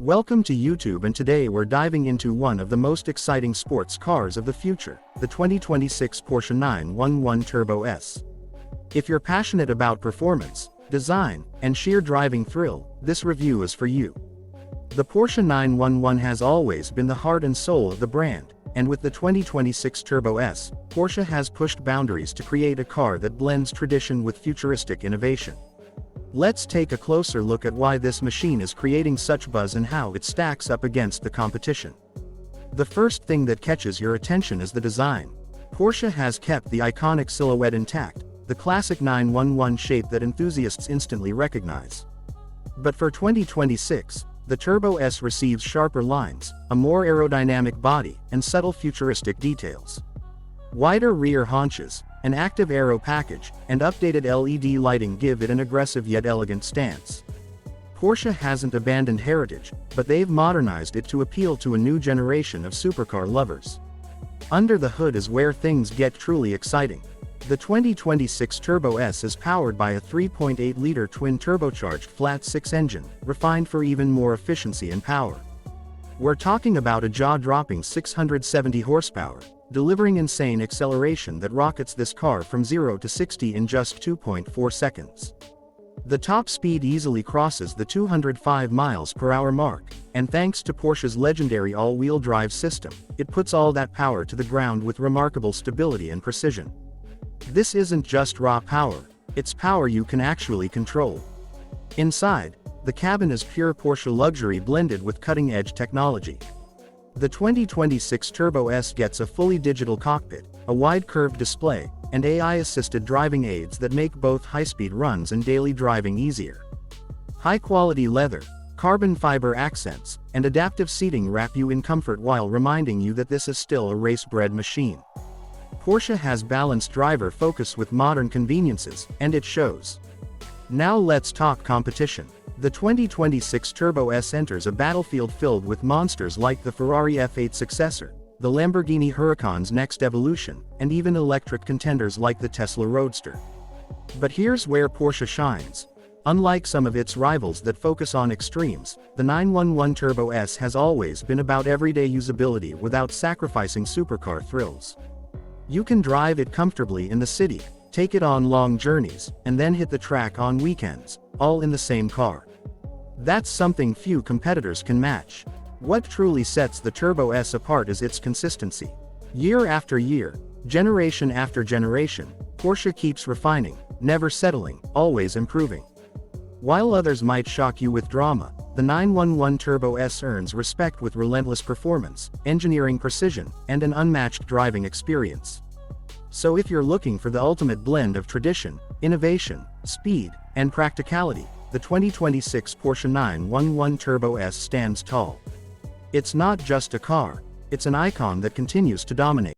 Welcome to YouTube, and today we're diving into one of the most exciting sports cars of the future, the 2026 Porsche 911 Turbo S. If you're passionate about performance, design, and sheer driving thrill, this review is for you. The Porsche 911 has always been the heart and soul of the brand, and with the 2026 Turbo S, Porsche has pushed boundaries to create a car that blends tradition with futuristic innovation. Let's take a closer look at why this machine is creating such buzz and how it stacks up against the competition. The first thing that catches your attention is the design. Porsche has kept the iconic silhouette intact, the classic 911 shape that enthusiasts instantly recognize. But for 2026, the Turbo S receives sharper lines, a more aerodynamic body, and subtle futuristic details. Wider rear haunches, an active aero package, and updated LED lighting give it an aggressive yet elegant stance. Porsche hasn't abandoned heritage, but they've modernized it to appeal to a new generation of supercar lovers. Under the hood is where things get truly exciting. The 2026 Turbo S is powered by a 3.8-liter twin-turbocharged flat-six engine, refined for even more efficiency and power. We're talking about a jaw-dropping 670 horsepower, delivering insane acceleration that rockets this car from 0 to 60 in just 2.4 seconds. The top speed easily crosses the 205 miles per hour mark, and thanks to Porsche's legendary all-wheel drive system, it puts all that power to the ground with remarkable stability and precision. This isn't just raw power, it's power you can actually control. Inside, the cabin is pure Porsche luxury blended with cutting-edge technology. The 2026 Turbo S gets a fully digital cockpit, a wide curved display, and AI-assisted driving aids that make both high-speed runs and daily driving easier. High-quality leather, carbon fiber accents, and adaptive seating wrap you in comfort while reminding you that this is still a race-bred machine. Porsche has balanced driver focus with modern conveniences, and it shows. Now let's talk competition. The 2026 Turbo S enters a battlefield filled with monsters like the Ferrari F8 successor, the Lamborghini Huracan's next evolution, and even electric contenders like the Tesla Roadster. But here's where Porsche shines. Unlike some of its rivals that focus on extremes, the 911 Turbo S has always been about everyday usability without sacrificing supercar thrills. You can drive it comfortably in the city, take it on long journeys, and then hit the track on weekends, all in the same car. That's something few competitors can match. What truly sets the Turbo S apart is its consistency. Year after year, generation after generation, Porsche keeps refining, never settling, always improving. While others might shock you with drama, the 911 Turbo S earns respect with relentless performance, engineering precision, and an unmatched driving experience. So if you're looking for the ultimate blend of tradition, innovation, speed, and practicality, the 2026 Porsche 911 Turbo S stands tall. It's not just a car, it's an icon that continues to dominate.